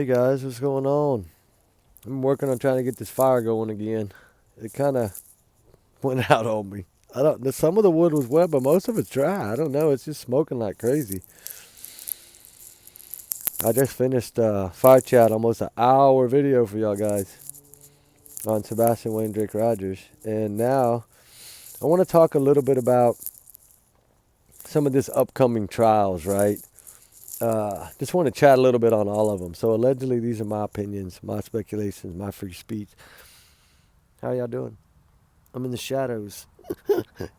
Hey guys, what's going on? I'm working on trying to get this fire going again. It kind of went out on me. I don't. Some of the wood was wet, but most of it's dry. I don't know. It's just smoking like crazy. I just finished fire chat, almost an hour video for y'all guys on Sebastian Wayne Drake Rogers, and now I want to talk a little bit about some of this upcoming trials. Right. Just want to chat a little bit on all of them. So allegedly, these are my opinions, my speculations, my free speech. How y'all doing? I'm in the shadows.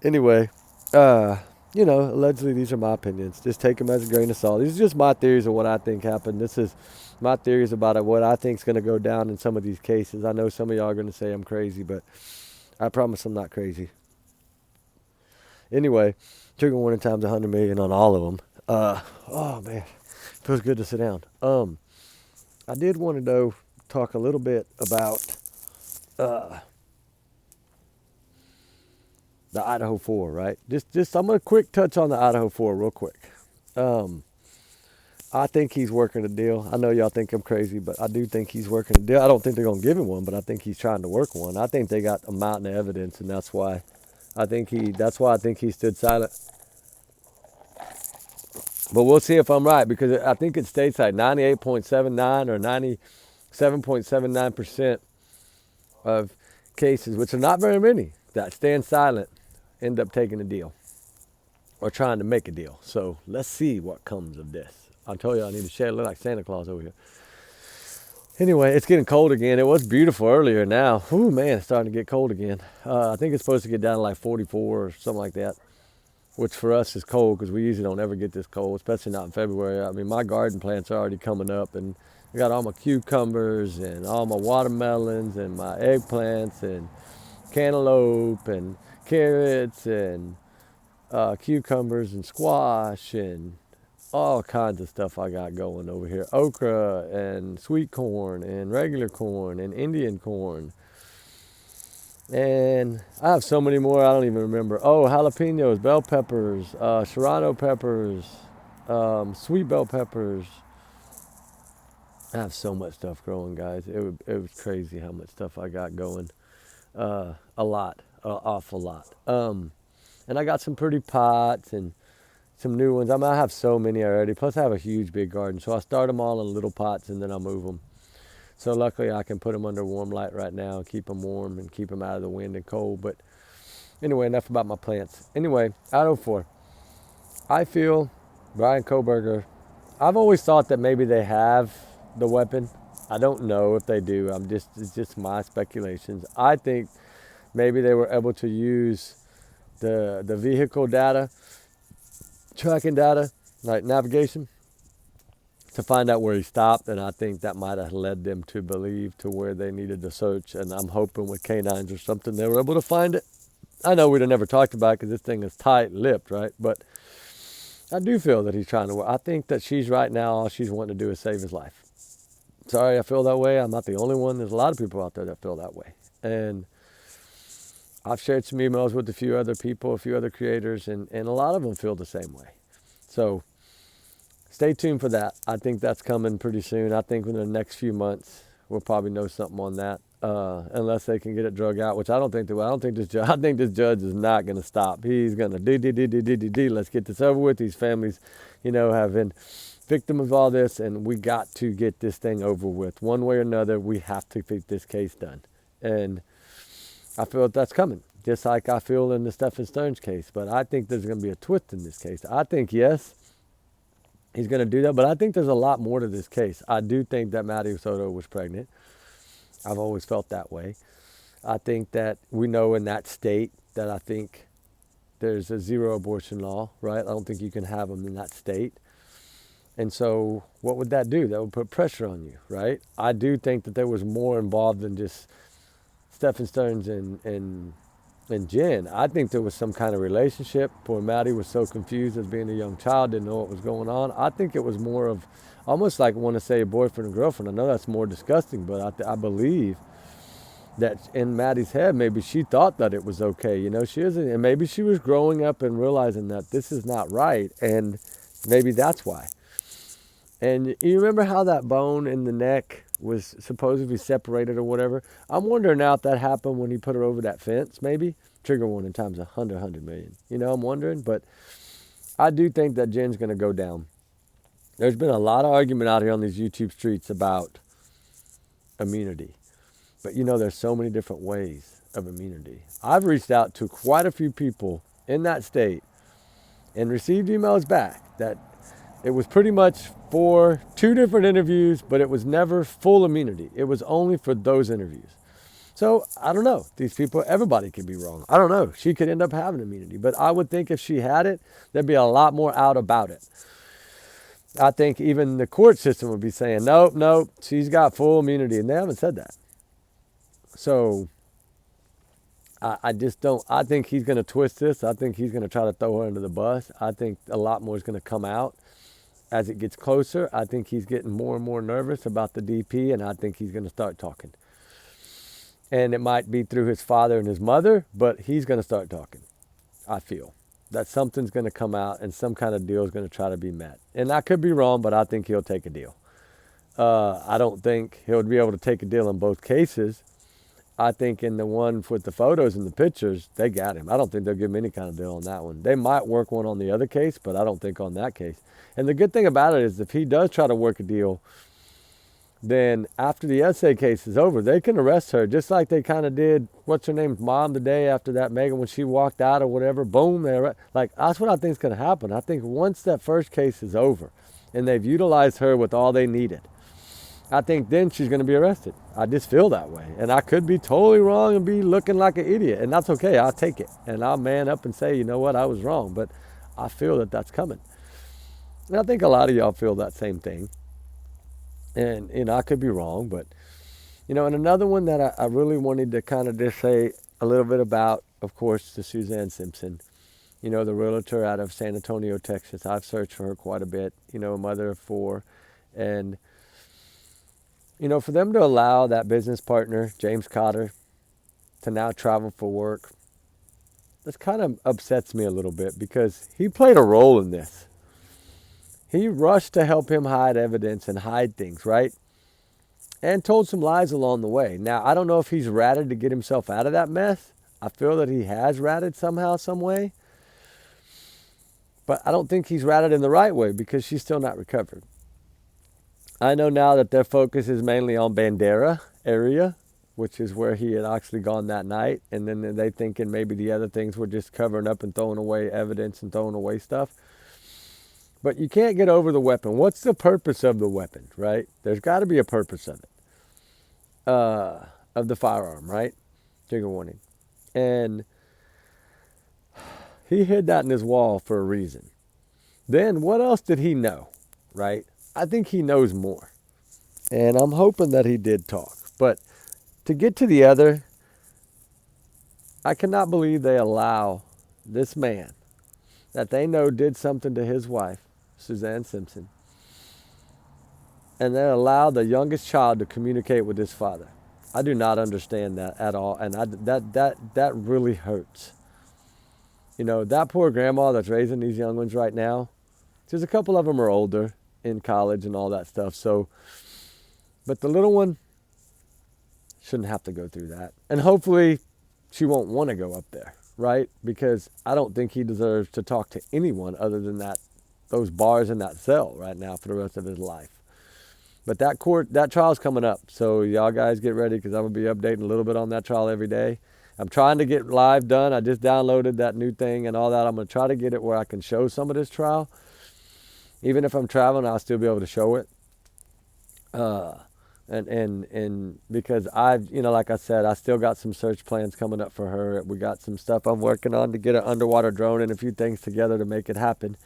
Anyway, uh, allegedly these are my opinions. Just take them as a grain of salt. These are just my theories of what I think happened. This is my theories about it, what I think is going to go down in some of these cases. I know some of y'all are going to say I'm crazy, but I promise I'm not crazy. Anyway, trigger warning times 100 million on all of them. Oh man, feels good to sit down. I did want to talk a little bit about the Idaho 4, right? Just I'm gonna quick touch on the Idaho 4 real quick. I think he's working a deal. I know y'all think I'm crazy, but I do think he's working a deal. I don't think they're gonna give him one, but I think he's trying to work one. I think they got a mountain of evidence, and that's why I think he stood silent. But we'll see if I'm right, because I think it states like 98.79 or 97.79% of cases, which are not very many, that stand silent, end up taking a deal or trying to make a deal. So let's see what comes of this. I told you I need to share. Look like Santa Claus over here. Anyway, it's getting cold again. It was beautiful earlier. Now, ooh man, it's starting to get cold again. I think it's supposed to get down to like 44 or something like that, which for us is cold because we usually don't ever get this cold, especially not in February. I mean, my garden plants are already coming up, and I got all my cucumbers and all my watermelons and my eggplants and cantaloupe and carrots and cucumbers and squash and all kinds of stuff I got going over here. Okra and sweet corn and regular corn and Indian corn. And I have so many more I don't even remember. Oh, jalapenos, bell peppers, serrano peppers, sweet bell peppers. I have so much stuff growing, guys. It was crazy how much stuff I got going. A lot, an awful lot. And I got some pretty pots and some new ones. I mean, I have so many already. Plus, I have a huge, big garden. So I start them all in little pots, and then I move them. So luckily, I can put them under warm light right now and keep them warm and keep them out of the wind and cold. But anyway, enough about my plants. Anyway, Idaho 4. I feel Bryan Kohberger, I've always thought that maybe they have the weapon. I don't know if they do. It's just my speculations. I think maybe they were able to use the vehicle data, tracking data, like navigation, to find out where he stopped, and I think that might have led them to believe to where they needed to search, and I'm hoping with canines or something they were able to find it. I know we'd have never talked about it because this thing is tight-lipped, right? But I do feel that he's trying to work. I think that she's right now, all she's wanting to do is save his life. Sorry I feel that way. I'm not the only one. There's a lot of people out there that feel that way. And I've shared some emails with a few other people, a few other creators, and a lot of them feel the same way. So stay tuned for that. I think that's coming pretty soon. I think within the next few months, we'll probably know something on that, unless they can get it drug out, which I don't think they will. I think this judge is not going to stop. He's going to let's get this over with. These families, have been victim of all this, and we got to get this thing over with. One way or another, we have to get this case done. And I feel that's coming, just like I feel in the Steph Stearns case. But I think there's going to be a twist in this case. I think, yes, he's going to do that, but I think there's a lot more to this case. I do think that Maddie Soto was pregnant. I've always felt that way. I think that we know in that state that I think there's a zero abortion law, right? I don't think you can have them in that state. And so what would that do? That would put pressure on you, right? I do think that there was more involved than just Stephen Stearns and Jen. I think there was some kind of relationship. Poor Maddie was so confused as being a young child, didn't know what was going on. I think it was more of almost like I want to say a boyfriend and girlfriend. I know that's more disgusting, but I believe that in Maddie's head, maybe she thought that it was okay. She isn't, and maybe she was growing up and realizing that this is not right, and maybe that's why. And you remember how that bone in the neck was supposedly separated or whatever? I'm wondering now if that happened when he put her over that fence, maybe. Trigger warning times 100 million. I'm wondering. But I do think that Jen's going to go down. There's been a lot of argument out here on these YouTube streets about immunity. But there's so many different ways of immunity. I've reached out to quite a few people in that state and received emails back that it was pretty much for 2 different interviews, but it was never full immunity. It was only for those interviews. So I don't know. These people, everybody could be wrong. I don't know. She could end up having immunity, but I would think if she had it, there'd be a lot more out about it. I think even the court system would be saying, nope, she's got full immunity, and they haven't said that. So I just don't. I think he's going to twist this. I think he's going to try to throw her under the bus. I think a lot more is going to come out as it gets closer. I think he's getting more and more nervous about the DP, and I think he's going to start talking. And it might be through his father and his mother, but he's going to start talking. I feel that something's going to come out and some kind of deal is going to try to be met. And I could be wrong, but I think he'll take a deal. I don't think he'll be able to take a deal in both cases. I think in the one with the photos and the pictures, they got him. I don't think they'll give him any kind of deal on that one. They might work one on the other case, but I don't think on that case. And the good thing about it is if he does try to work a deal, then after the essay case is over, they can arrest her just like they kind of did, what's her name's mom the day after that, Megan, when she walked out or whatever, boom, that's what I think is going to happen. I think once that first case is over and they've utilized her with all they needed, I think then she's going to be arrested. I just feel that way. And I could be totally wrong and be looking like an idiot. And that's okay. I'll take it. And I'll man up and say, you know what, I was wrong. But I feel that that's coming. And I think a lot of y'all feel that same thing. And, I could be wrong. But, and another one that I really wanted to kind of just say a little bit about, of course, the Suzanne Simpson. The realtor out of San Antonio, Texas. I've searched for her quite a bit. A mother of 4. And for them to allow that business partner, James Cotter, to now travel for work, this kind of upsets me a little bit because he played a role in this. He rushed to help him hide evidence and hide things, right? And told some lies along the way. Now, I don't know if he's ratted to get himself out of that mess. I feel that he has ratted somehow, some way. But I don't think he's ratted in the right way because she's still not recovered. I know now that their focus is mainly on Bandera area, which is where he had actually gone that night. And then they thinking maybe the other things were just covering up and throwing away evidence and throwing away stuff. But you can't get over the weapon. What's the purpose of the weapon, right? There's got to be a purpose of it, of the firearm, right? Trigger warning. And he hid that in his wall for a reason. Then what else did he know, right? I think he knows more. And I'm hoping that he did talk. But to get to the other, I cannot believe they allow this man that they know did something to his wife, Suzanne Simpson, and then allow the youngest child to communicate with his father. I do not understand that at all, and that really hurts. That poor grandma that's raising these young ones right now, there's a couple of them are older in college and all that stuff, but the little one shouldn't have to go through that. And hopefully she won't want to go up there, right? Because I don't think he deserves to talk to anyone other than those bars in that cell right now for the rest of his life. But that trial's coming up. So y'all guys get ready because I'm going to be updating a little bit on that trial every day. I'm trying to get live done. I just downloaded that new thing and all that. I'm going to try to get it where I can show some of this trial. Even if I'm traveling, I'll still be able to show it. And because like I said, I still got some search plans coming up for her. We got some stuff I'm working on to get an underwater drone and a few things together to make it happen.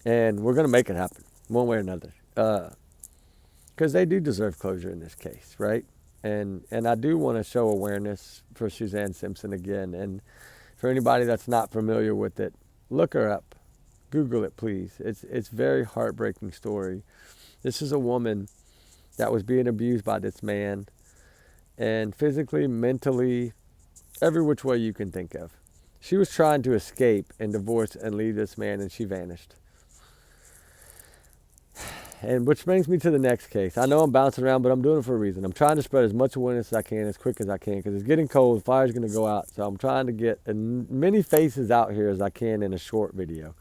And we're going to make it happen one way or another. Because they do deserve closure in this case, right? And I do want to show awareness for Suzanne Simpson again. And for anybody that's not familiar with it, look her up. Google it, please. It's a very heartbreaking story. This is a woman that was being abused by this man, and physically, mentally, every which way you can think of. She was trying to escape and divorce and leave this man, and she vanished. And which brings me to the next case. I know I'm bouncing around, but I'm doing it for a reason. I'm trying to spread as much awareness as I can, as quick as I can, because it's getting cold. The fire's going to go out. So I'm trying to get as many faces out here as I can in a short video.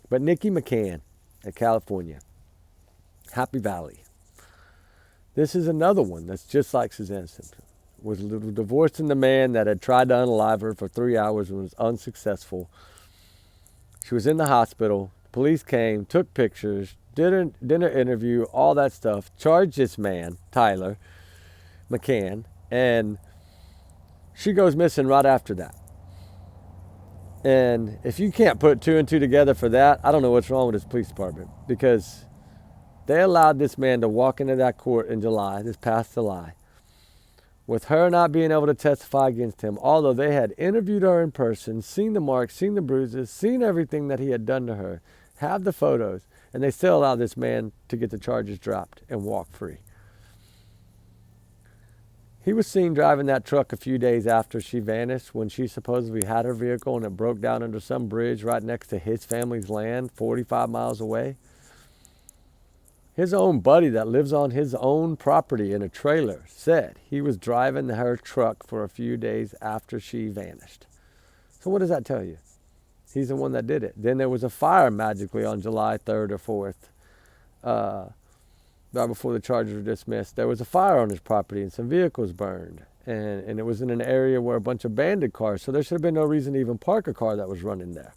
But Nikki McCain at California, Happy Valley. This is another one that's just like Suzanne Simpson. Was divorcing the man that had tried to unalive her for 3 hours and was unsuccessful. She was in the hospital. Police came, took pictures, did an interview, all that stuff, charged this man, Tyler McCann, and she goes missing right after that. And if you can't put 2 and 2 together for that, I don't know what's wrong with this police department, because they allowed this man to walk into that court in July, this past July, with her not being able to testify against him, although they had interviewed her in person, seen the marks, seen the bruises, seen everything that he had done to her, have the photos, and they still allowed this man to get the charges dropped and walk free. He was seen driving that truck a few days after she vanished, when she supposedly had her vehicle and it broke down under some bridge right next to his family's land, 45 miles away. His own buddy that lives on his own property in a trailer said he was driving her truck for a few days after she vanished. So what does that tell you? He's the one that did it. Then there was a fire magically on July 3rd or 4th, right before the charges were dismissed. There was a fire on his property and some vehicles burned. And it was in an area where a bunch of banded cars, so there should have been no reason to even park a car that was running there.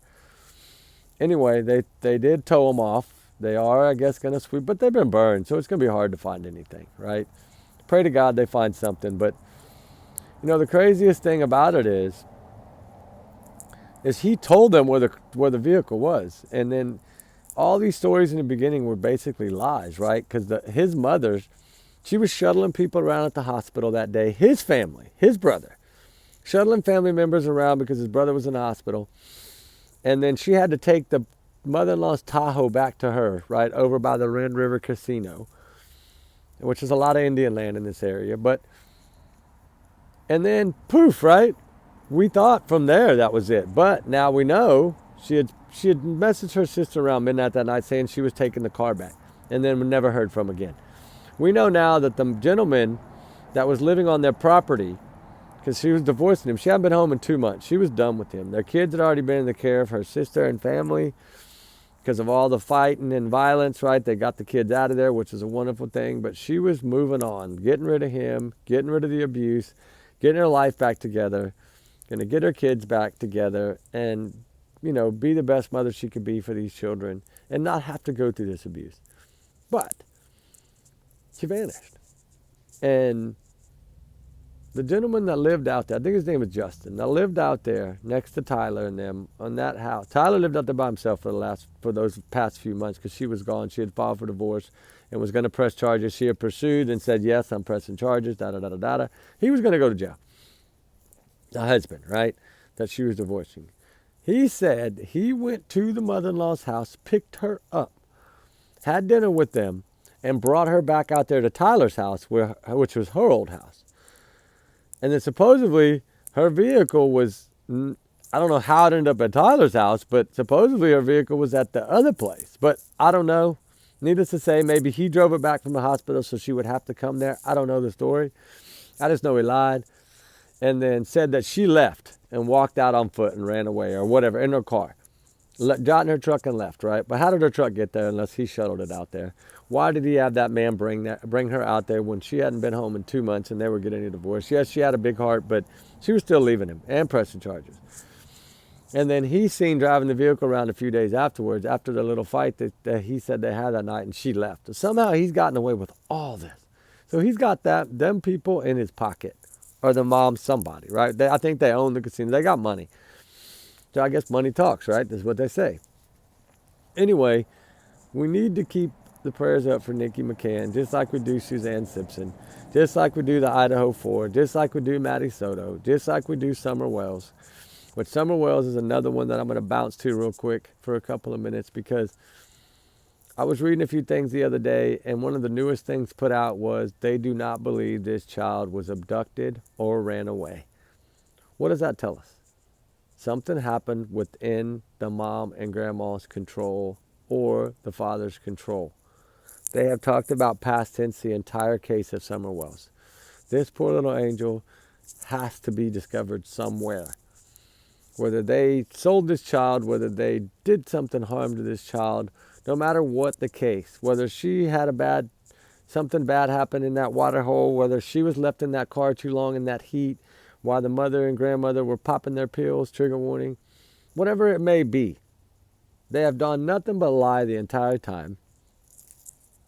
Anyway, they did tow them off. They are, I guess, going to sweep, but they've been burned, so it's going to be hard to find anything, right? Pray to God they find something. But, you know, the craziest thing about it is he told them where the vehicle was. And then all these stories in the beginning were basically lies, right? Because his mother, she was shuttling people around at the hospital that day. His family, his brother, shuttling family members around because his brother was in the hospital. And then she had to take the mother-in-law's Tahoe back to her, right, over by the Red River Casino, which is a lot of Indian land in this area. And then, poof, right? We thought from there that was it. But now we know she had messaged her sister around midnight that night saying she was taking the car back, and then we never heard from again. We know now that the gentleman that was living on their property, because she was divorcing him, she hadn't been home in 2 months. She was done with him. Their kids had already been in the care of her sister and family because of all the fighting and violence, right? They got the kids out of there, which is a wonderful thing. But she was moving on, getting rid of him, getting rid of the abuse, getting her life back together, going to get her kids back together and, you know, be the best mother she could be for these children and not have to go through this abuse. But she vanished. And the gentleman that lived out there, I think his name was Justin, that lived out there next to Tyler and them on that house. Tyler lived out there by himself for those past few months because she was gone. She had filed for divorce and was going to press charges. She had pursued and said, yes, I'm pressing charges, da-da-da-da-da. He was going to go to jail. The husband, right, that she was divorcing. He said he went to the mother-in-law's house, picked her up, had dinner with them, and brought her back out there to Tyler's house, which was her old house. And then supposedly her vehicle was, I don't know how it ended up at Tyler's house, but supposedly her vehicle was at the other place. But I don't know. Needless to say, maybe he drove it back from the hospital so she would have to come there. I don't know the story. I just know he lied. And then said that she left and walked out on foot and ran away or whatever in her car. Got in her truck and left, right? But how did her truck get there unless he shuttled it out there? Why did he have that man bring her out there when she hadn't been home in 2 months and they were getting a divorce? Yes, she had a big heart, but she was still leaving him and pressing charges. And then he's seen driving the vehicle around a few days afterwards, after the little fight that he said they had that night, and she left. So somehow he's gotten away with all this. So he's got them people in his pocket, or the mom, somebody, right? I think they own the casino. They got money. So I guess money talks, right? That's what they say. Anyway, we need to keep the prayers up for Nikki McCain, just like we do Suzanne Simpson, just like we do the Idaho 4, just like we do Maddie Soto, just like we do Summer Wells. But Summer Wells is another one that I'm going to bounce to real quick for a couple of minutes, because I was reading a few things the other day, and one of the newest things put out was they do not believe this child was abducted or ran away. What does that tell us? Something happened within the mom and grandma's control or the father's control. They have talked about past tense the entire case of Summer Wells. This poor little angel has to be discovered somewhere. Whether they sold this child, whether they did something harm to this child, no matter what the case, whether she had something bad happen in that water hole, whether she was left in that car too long in that heat while the mother and grandmother were popping their pills, trigger warning, whatever it may be, they have done nothing but lie the entire time.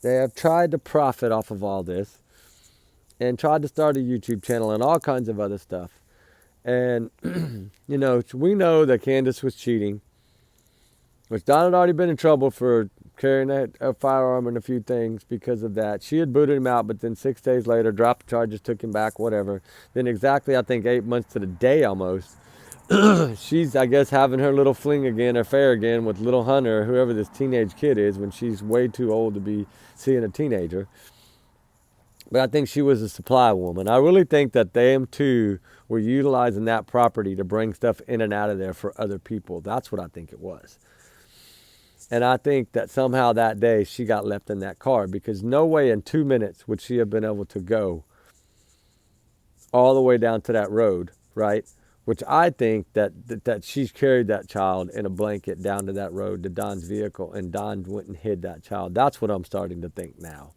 They have tried to profit off of all this and tried to start a YouTube channel and all kinds of other stuff. And, you know, we know that Candace was cheating, which Don had already been in trouble for carrying a firearm and a few things because of that. She had booted him out, but then 6 days later, dropped the charges, took him back, whatever. Then exactly, I think, 8 months to the day almost, she's, I guess, having her little fling again, affair again with little Hunter, whoever this teenage kid is, when she's way too old to be seeing a teenager. But I think she was a supply woman. I really think that them two were utilizing that property to bring stuff in and out of there for other people. That's what I think it was. And I think that somehow that day she got left in that car, because no way in 2 minutes would she have been able to go all the way down to that road, right? Which I think that she's carried that child in a blanket down to that road to Don's vehicle, and Don went and hid that child. That's what I'm starting to think now.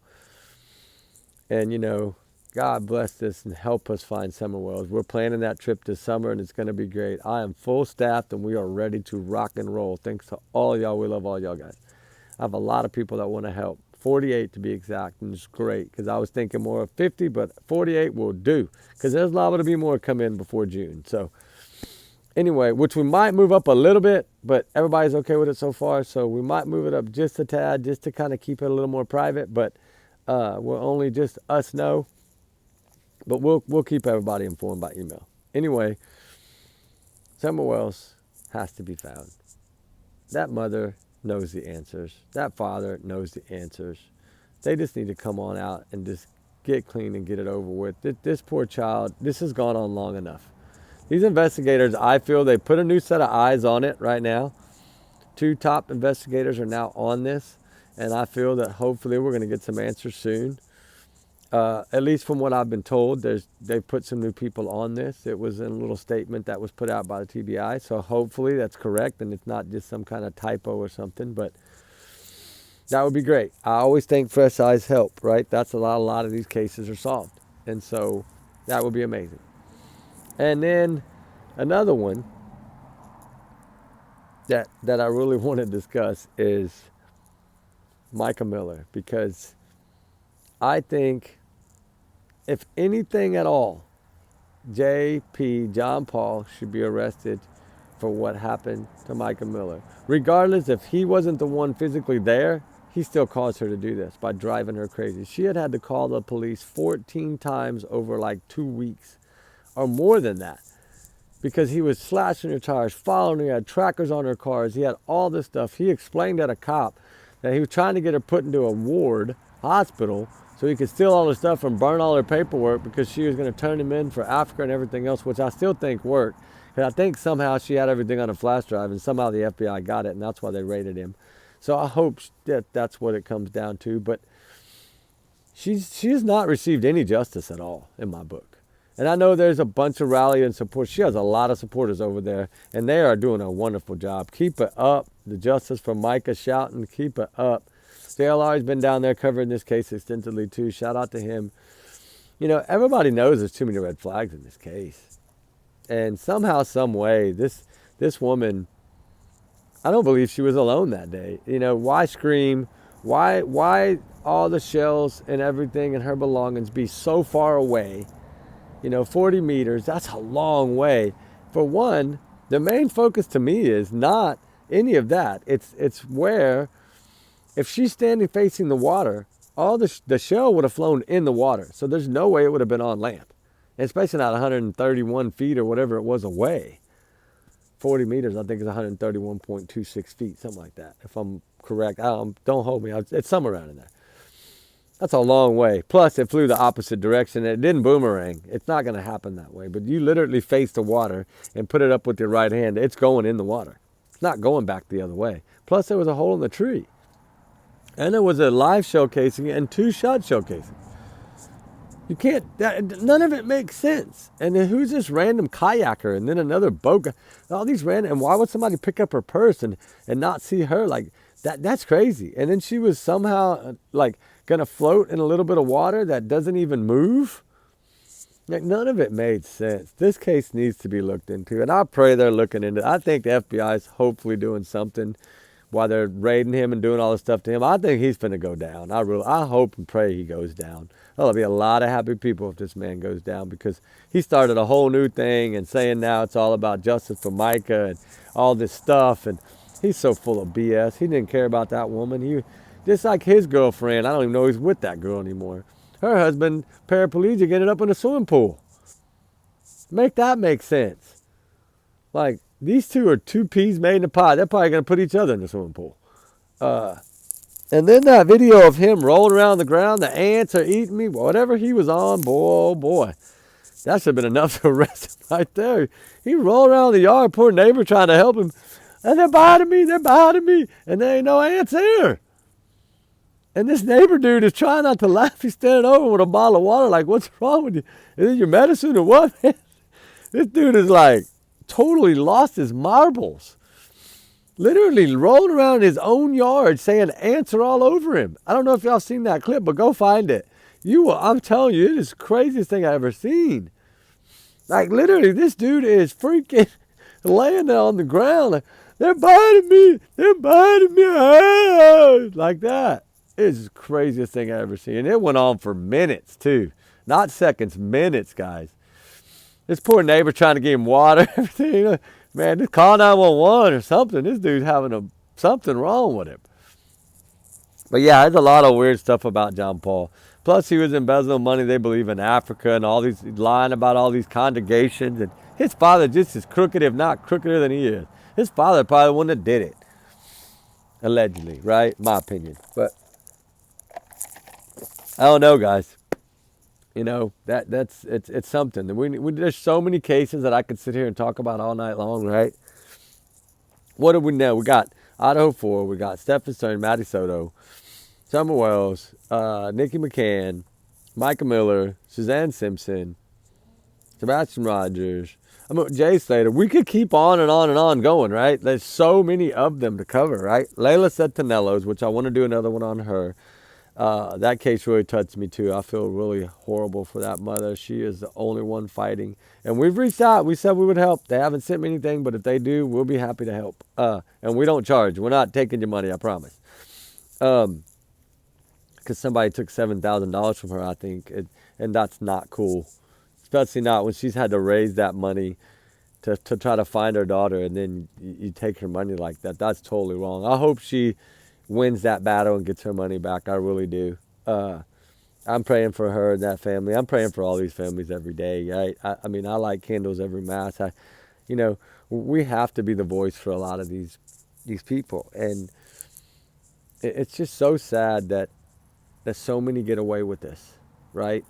And, you know, God bless this and help us find Summer Wells. We're planning that trip this summer, and it's going to be great. I am full staffed, and we are ready to rock and roll. Thanks to all y'all. We love all y'all guys. I have a lot of people that want to help. 48 to be exact, and it's great, because I was thinking more of 50, but 48 will do, because there's liable to be more come in before June. So anyway, which we might move up a little bit, but everybody's okay with it so far, so we might move it up just a tad, just to kind of keep it a little more private, but we'll only just us know. But we'll keep everybody informed by email. Anyway, Summer Wells has to be found. That mother knows the answers. That father knows the answers. They just need to come on out and just get clean and get it over with. This poor child, this has gone on long enough. These investigators, I feel they put a new set of eyes on it right now. 2 top investigators are now on this, and I feel that hopefully we're going to get some answers soon. At least from what I've been told, they've put some new people on this. It was in a little statement that was put out by the TBI, so hopefully that's correct and it's not just some kind of typo or something, but that would be great. I always think fresh eyes help, right? That's a lot of these cases are solved, and so that would be amazing. And then another one that I really want to discuss is Micah Miller, because I think, if anything at all, J.P. John Paul should be arrested for what happened to Micah Miller. Regardless if he wasn't the one physically there, he still caused her to do this by driving her crazy. She had to call the police 14 times over like 2 weeks, or more than that, because he was slashing her tires, following her, he had trackers on her cars, he had all this stuff. He explained at a cop that he was trying to get her put into a ward hospital so he could steal all her stuff and burn all her paperwork, because she was going to turn him in for Africa and everything else, which I still think worked. And I think somehow she had everything on a flash drive, and somehow the FBI got it, and that's why they raided him. So I hope that that's what it comes down to. But she has not received any justice at all in my book. And I know there's a bunch of rally and support. She has a lot of supporters over there, and they are doing a wonderful job. Keep it up. The justice for Micah shouting, keep it up. JLR has been down there covering this case extensively too. Shout out to him. You know, everybody knows there's too many red flags in this case. And somehow, some way, this woman, I don't believe she was alone that day. You know, why scream? Why all the shells and everything and her belongings be so far away? You know, 40 meters, that's a long way. For one, the main focus to me is not any of that. It's where, if she's standing facing the water, all the shell would have flown in the water. So there's no way it would have been on land. And especially not 131 feet or whatever it was away. 40 meters, I think, is 131.26 feet, something like that, if I'm correct. Don't hold me. It's somewhere around in there. That's a long way. Plus, it flew the opposite direction. It didn't boomerang. It's not going to happen that way. But you literally face the water and put it up with your right hand. It's going in the water. It's not going back the other way. Plus, there was a hole in the tree. And there was a live showcasing and 2 shot showcasing. You can't, none of it makes sense. And then who's this random kayaker and then another boat guy? All these random, and why would somebody pick up her purse and not see her? Like, that's crazy. And then she was somehow, like, going to float in a little bit of water that doesn't even move. Like, none of it made sense. This case needs to be looked into, and I pray they're looking into it. I think the FBI is hopefully doing something while they're raiding him and doing all this stuff to him. I think he's finna go down. I hope and pray he goes down. There'll be a lot of happy people if this man goes down, because he started a whole new thing and saying now it's all about justice for Micah and all this stuff, and he's so full of BS. He didn't care about that woman. He just like his girlfriend. I don't even know he's with that girl anymore. Her husband, paraplegic, ended up in a swimming pool. Make that make sense. Like, these two are 2 peas made in a pod. They're probably going to put each other in the swimming pool. And then that video of him rolling around the ground, the ants are eating me, whatever he was on, boy, oh boy. That should have been enough to arrest him right there. He rolled around the yard, poor neighbor trying to help him. And they're biting me. And there ain't no ants there. And this neighbor dude is trying not to laugh. He's standing over with a bottle of water like, what's wrong with you? Is it your medicine or what? This dude is like totally lost his marbles. Literally rolling around in his own yard saying ants are all over him. I don't know if y'all seen that clip, but go find it. I'm telling you, it is the craziest thing I ever seen. Like, literally, this dude is freaking laying there on the ground. Like, they're biting me. Like that. It's the craziest thing I ever seen. And it went on for minutes, too. Not seconds, minutes, guys. This poor neighbor trying to give him water, everything. Man, just call 911 or something. This dude's having something wrong with him. But yeah, there's a lot of weird stuff about John Paul. Plus, he was embezzling money. They believe in Africa and all these, lying about all these congregations. And his father just as crooked, if not crookeder than he is. His father probably the one that did it. Allegedly, right? My opinion. But I don't know, guys. You know, it's something. There's so many cases that I could sit here and talk about all night long, right? What do we know? We got Idaho 4. We got Steph and Maddie Soto, Summer Wells, Nikki McCain, Micah Miller, Suzanne Simpson, Sebastian Rogers, Jay Slater. We could keep on and on and on going, right? There's so many of them to cover, right? Layla Santanellos, which I want to do another one on her. That case really touched me too. I feel really horrible for that mother. She is the only one fighting. And we've reached out. We said we would help. They haven't sent me anything, but if they do, we'll be happy to help. And we don't charge. We're not taking your money, I promise. Because somebody took $7,000 from her, I think. And that's not cool. Especially not when she's had to raise that money to try to find her daughter, and then you take her money like that. That's totally wrong. I hope she wins that battle and gets her money back. I really do. I'm praying for her and that family. I'm praying for all these families every day, right? I mean, I light candles every mass. We have to be the voice for a lot of these people. And it's just so sad that so many get away with this, right?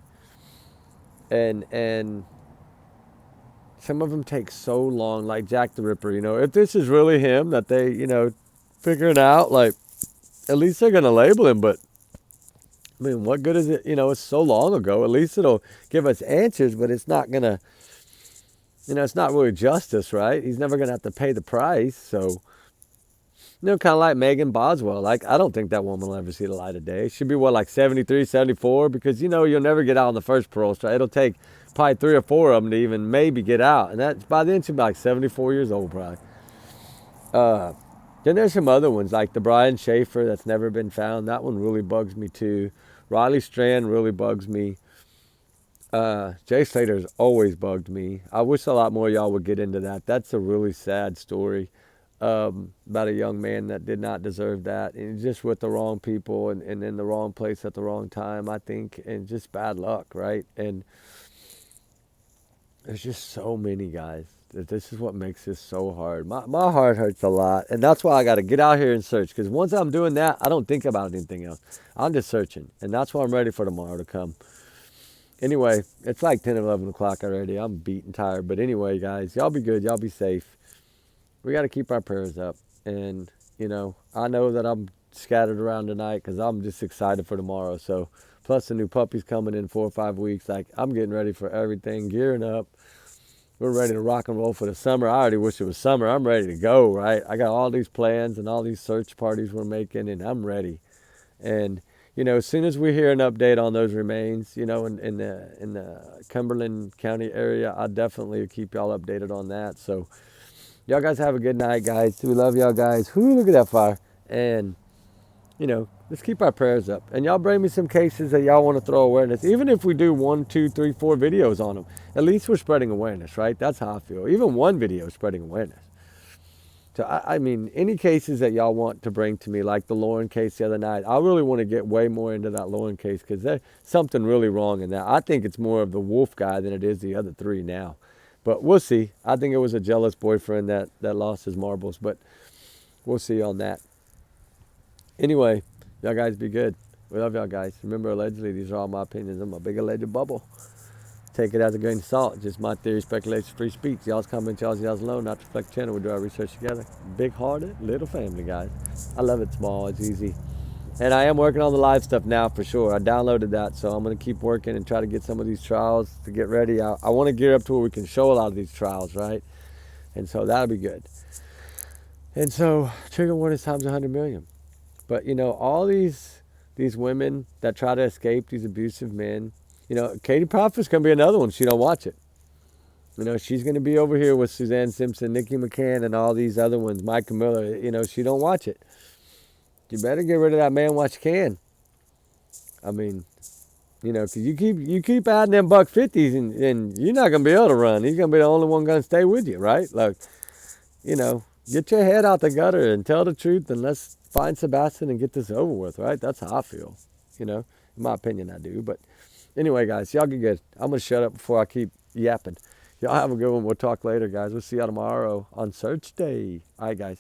And some of them take so long, like Jack the Ripper, if this is really him that they, figuring out, like, at least they're going to label him. But I mean, what good is it? It's so long ago. At least it'll give us answers, but it's not going to, it's not really justice, right? He's never going to have to pay the price. So, kind of like Megan Boswell. Like, I don't think that woman will ever see the light of day. She'll be, like 73, 74? Because, you'll never get out on the first parole strike. It'll take probably 3 or 4 of them to even maybe get out. And that by then she'll be like 74 years old probably. Then there's some other ones, like the Bryan Schaefer that's never been found. That one really bugs me too. Riley Strand really bugs me. Jay Slater's always bugged me. I wish a lot more of y'all would get into that. That's a really sad story about a young man that did not deserve that. And just with the wrong people and in the wrong place at the wrong time, I think. And just bad luck, right? And there's just so many, guys. This is what makes this so hard. My heart hurts a lot. And that's why I got to get out here and search. Because once I'm doing that, I don't think about anything else. I'm just searching. And that's why I'm ready for tomorrow to come. Anyway, it's like 10 or 11 o'clock already. I'm beat and tired. But anyway, guys, y'all be good. Y'all be safe. We got to keep our prayers up. And, I know that I'm scattered around tonight because I'm just excited for tomorrow. So, plus the new puppy's coming in 4 or 5 weeks. Like, I'm getting ready for everything, gearing up. We're ready to rock and roll for the summer. I already wish it was summer. I'm ready to go, right? I got all these plans and all these search parties we're making, and I'm ready. And as soon as we hear an update on those remains, in the Cumberland County area, I'll definitely keep y'all updated on that. So y'all guys have a good night, guys. We love y'all guys. Whoo, look at that fire. And let's keep our prayers up. And y'all bring me some cases that y'all want to throw awareness. Even if we do 1, 2, 3, 4 videos on them, at least we're spreading awareness, right? That's how I feel. Even one video is spreading awareness. So, I mean, any cases that y'all want to bring to me, like the Lauren case the other night, I really want to get way more into that Lauren case because there's something really wrong in that. I think it's more of the wolf guy than it is the other 3 now. But we'll see. I think it was a jealous boyfriend that lost his marbles, but we'll see on that. Anyway, y'all guys be good. We love y'all guys. Remember, allegedly, these are all my opinions. I'm a big alleged bubble. Take it as a grain of salt. Just my theory, speculation, free speech. Y'all's comment, y'all's alone, not to reflect the channel. We do our research together. Big-hearted, little family, guys. I love it small. It's easy. And I am working on the live stuff now for sure. I downloaded that, so I'm going to keep working and try to get some of these trials to get ready. I want to gear up to where we can show a lot of these trials, right? And so that'll be good. And so, trigger warning times 100 million. But, all these women that try to escape these abusive men, Katie Prophet's going to be another one. She don't watch it. She's going to be over here with Suzanne Simpson, Nikki McCain, and all these other ones, Micah Miller. She don't watch it. You better get rid of that man while you can. I mean, because you keep adding them $150s, and you're not going to be able to run. He's going to be the only one going to stay with you, right? Like, get your head out the gutter and tell the truth, and let's find Sebastian and get this over with, right? That's how I feel. In my opinion, I do. But anyway, guys, y'all get good. I'm going to shut up before I keep yapping. Y'all have a good one. We'll talk later, guys. We'll see y'all tomorrow on Search Day. All right, guys.